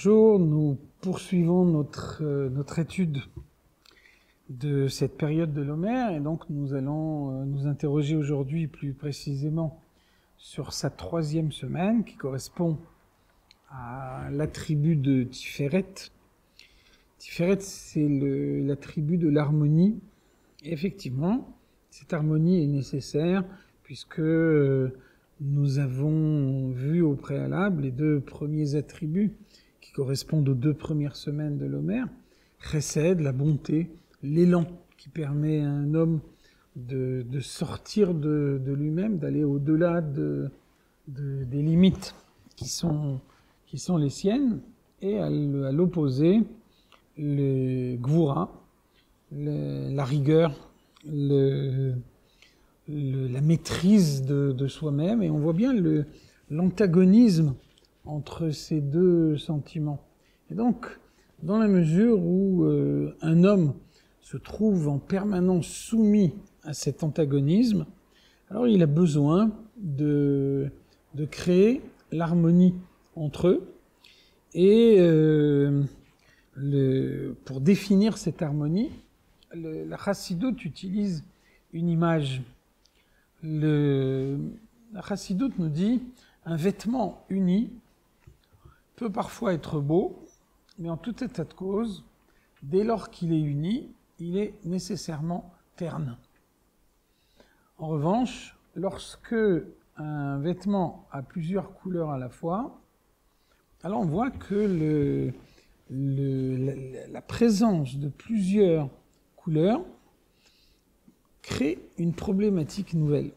Bonjour, nous poursuivons notre étude de cette période de l'Homère et donc nous allons nous interroger aujourd'hui plus précisément sur sa troisième semaine qui correspond à l'attribut de Tiferet. Tiferet, c'est l'attribut de l'harmonie. Et effectivement, cette harmonie est nécessaire puisque nous avons vu au préalable les deux premiers attributs qui correspondent aux deux premières semaines de l'Homère, Chesed, la bonté, l'élan qui permet à un homme de sortir de lui-même, d'aller au-delà des limites qui sont les siennes, et à l'opposé, le Gvura, la rigueur, la maîtrise de soi-même, et on voit bien l'antagonisme entre ces deux sentiments. Et donc, dans la mesure où un homme se trouve en permanence soumis à cet antagonisme, alors il a besoin de créer l'harmonie entre eux. Et pour définir cette harmonie, la Chassidoute utilise une image. La Chassidoute nous dit un vêtement uni peut parfois être beau, mais en tout état de cause, dès lors qu'il est uni, il est nécessairement terne. En revanche, lorsque un vêtement a plusieurs couleurs à la fois, alors on voit que la présence de plusieurs couleurs crée une problématique nouvelle.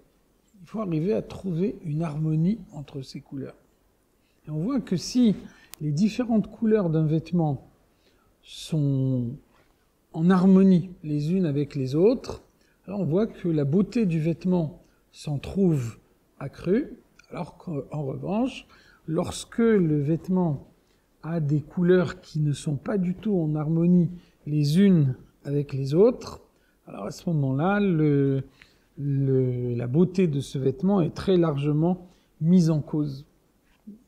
Il faut arriver à trouver une harmonie entre ces couleurs. Et on voit que si les différentes couleurs d'un vêtement sont en harmonie les unes avec les autres, alors on voit que la beauté du vêtement s'en trouve accrue, alors qu'en revanche, lorsque le vêtement a des couleurs qui ne sont pas du tout en harmonie les unes avec les autres, alors à ce moment-là, la beauté de ce vêtement est très largement mise en cause.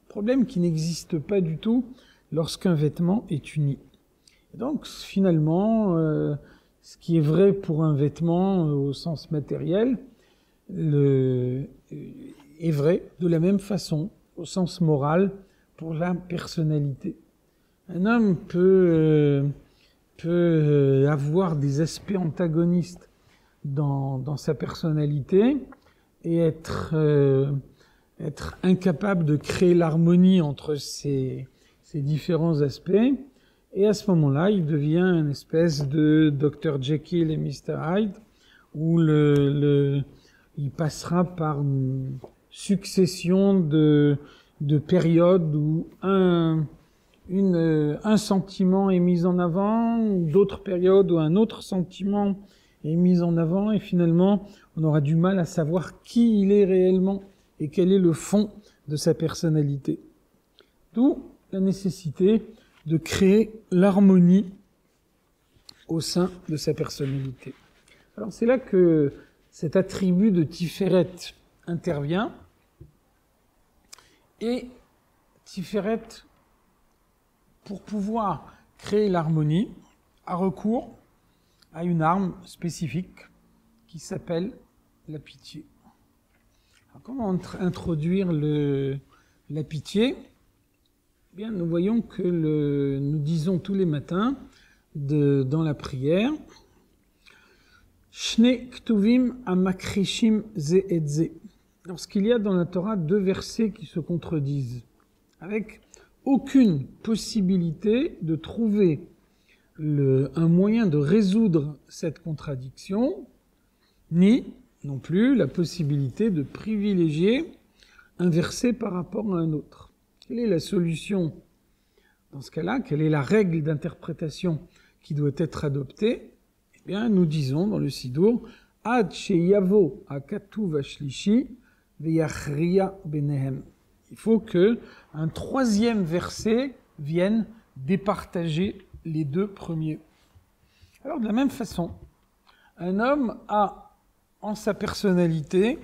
Problème qui n'existe pas du tout lorsqu'un vêtement est uni. Et donc finalement, ce qui est vrai pour un vêtement au sens matériel est vrai de la même façon au sens moral pour la personnalité. Un homme peut avoir des aspects antagonistes dans sa personnalité et être incapable de créer l'harmonie entre ces différents aspects. Et à ce moment-là, il devient une espèce de Dr. Jekyll et Mr. Hyde, où il passera par une succession de périodes où un sentiment est mis en avant, ou d'autres périodes où un autre sentiment est mis en avant, et finalement, on aura du mal à savoir qui il est réellement et quel est le fond de sa personnalité. D'où la nécessité de créer l'harmonie au sein de sa personnalité. Alors c'est là que cet attribut de Tiferet intervient, et Tiferet, pour pouvoir créer l'harmonie, a recours à une arme spécifique qui s'appelle la pitié. Alors, comment introduire la pitié ? Eh bien, nous voyons que nous disons tous les matins dans la prière Shne ktuvim amakrishim ze et ze. Lorsqu'il y a dans la Torah deux versets qui se contredisent, avec aucune possibilité de trouver un moyen de résoudre cette contradiction, ni non plus la possibilité de privilégier un verset par rapport à un autre. Quelle est la solution dans ce cas-là? Quelle est la règle d'interprétation qui doit être adoptée? Eh bien, nous disons dans le Sidour Ad sheyavo hakatuv ashlishi veyachriya benehem. Il faut que un troisième verset vienne départager les deux premiers. Alors, de la même façon, un homme a en sa personnalité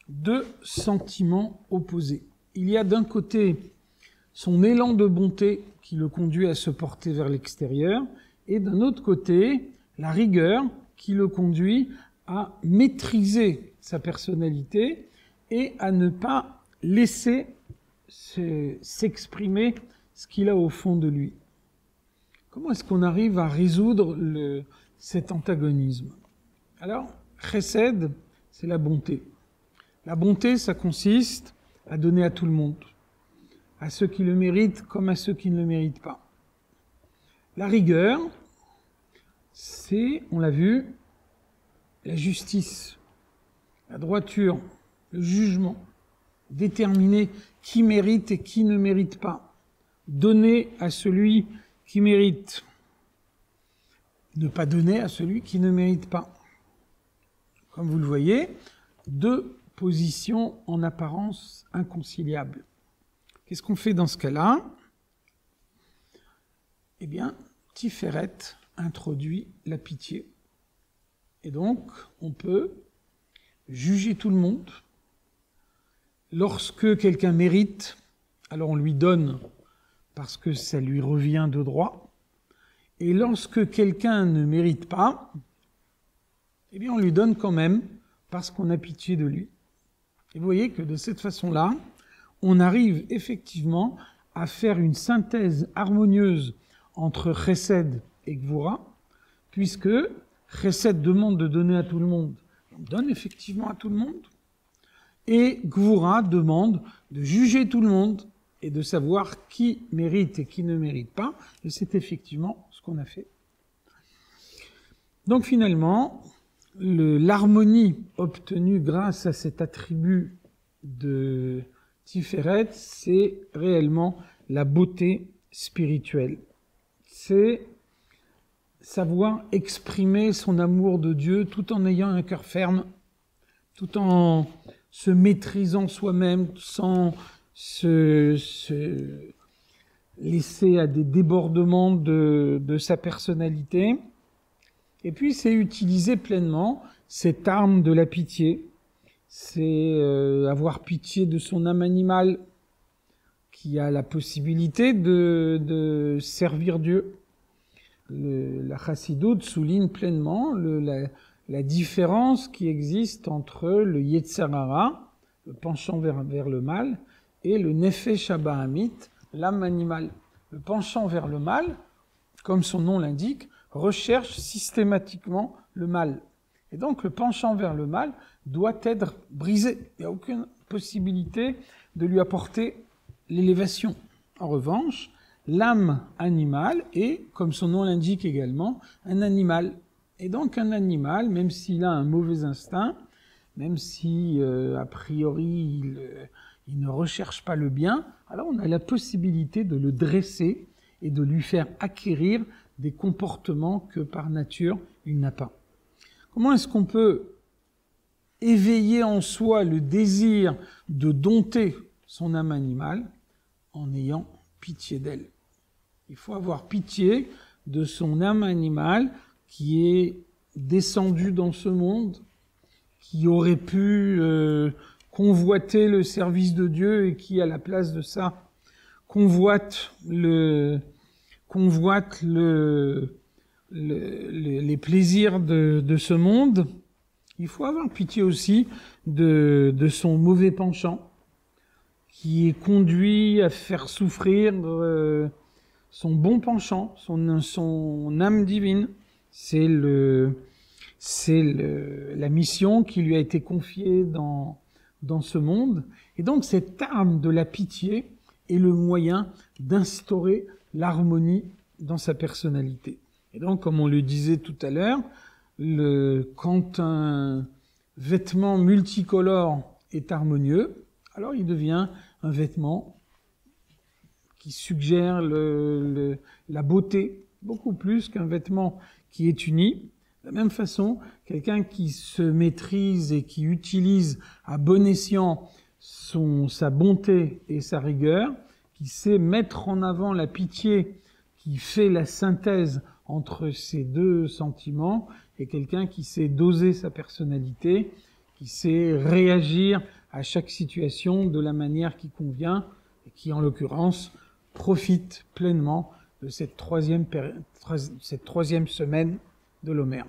deux sentiments opposés. Il y a d'un côté son élan de bonté qui le conduit à se porter vers l'extérieur, et d'un autre côté, la rigueur qui le conduit à maîtriser sa personnalité et à ne pas laisser s'exprimer ce qu'il a au fond de lui. Comment est-ce qu'on arrive à résoudre cet antagonisme? Alors, chesed, c'est la bonté. La bonté, ça consiste à donner à tout le monde, à ceux qui le méritent comme à ceux qui ne le méritent pas. La rigueur, c'est, on l'a vu, la justice, la droiture, le jugement, déterminer qui mérite et qui ne mérite pas, donner à celui qui mérite, ne pas donner à celui qui ne mérite pas. Comme vous le voyez, deux positions en apparence inconciliables. Qu'est-ce qu'on fait dans ce cas-là? Eh bien, Tiferet introduit la pitié. Et donc, on peut juger tout le monde. Lorsque quelqu'un mérite, alors on lui donne parce que ça lui revient de droit. Et lorsque quelqu'un ne mérite pas, eh bien on lui donne quand même parce qu'on a pitié de lui. Et vous voyez que de cette façon-là, on arrive effectivement à faire une synthèse harmonieuse entre Chesed et Gvura, puisque Chesed demande de donner à tout le monde. On donne effectivement à tout le monde. Et Gvura demande de juger tout le monde et de savoir qui mérite et qui ne mérite pas. Et c'est effectivement ce qu'on a fait. Donc finalement, l'harmonie obtenue grâce à cet attribut de Tiferet, c'est réellement la beauté spirituelle. C'est savoir exprimer son amour de Dieu tout en ayant un cœur ferme, tout en se maîtrisant soi-même, sans se laisser à des débordements de sa personnalité. Et puis c'est utiliser pleinement cette arme de la pitié. C'est avoir pitié de son âme animale qui a la possibilité de servir Dieu. La Chassidoute souligne pleinement la différence qui existe entre le Yetzer Hara, le penchant vers le mal, et le Nefesh Habahamit, l'âme animale. Le penchant vers le mal, comme son nom l'indique, recherche systématiquement le mal. Et donc le penchant vers le mal doit être brisé. Il n'y a aucune possibilité de lui apporter l'élévation. En revanche, l'âme animale est, comme son nom l'indique également, un animal. Et donc un animal, même s'il a un mauvais instinct, même si a priori il ne recherche pas le bien, alors on a la possibilité de le dresser et de lui faire acquérir des comportements que par nature il n'a pas. Comment est-ce qu'on peut éveiller en soi le désir de dompter son âme animale? En ayant pitié d'elle. Il faut avoir pitié de son âme animale qui est descendue dans ce monde, qui aurait pu convoiter le service de Dieu et qui, à la place de ça, convoite les plaisirs de ce monde. Il faut avoir pitié aussi de son mauvais penchant, qui est conduit à faire souffrir son bon penchant, son âme divine. C'est la mission qui lui a été confiée dans ce monde. Et donc cette arme de la pitié est le moyen d'instaurer l'harmonie dans sa personnalité. Et donc, comme on le disait tout à l'heure, quand un vêtement multicolore est harmonieux, alors il devient un vêtement qui suggère la beauté, beaucoup plus qu'un vêtement qui est uni. De la même façon, quelqu'un qui se maîtrise et qui utilise à bon escient sa bonté et sa rigueur, qui sait mettre en avant la pitié, qui fait la synthèse entre ces deux sentiments, et quelqu'un qui sait doser sa personnalité, qui sait réagir à chaque situation de la manière qui convient, et qui, en l'occurrence, profite pleinement de cette troisième semaine de l'Omer.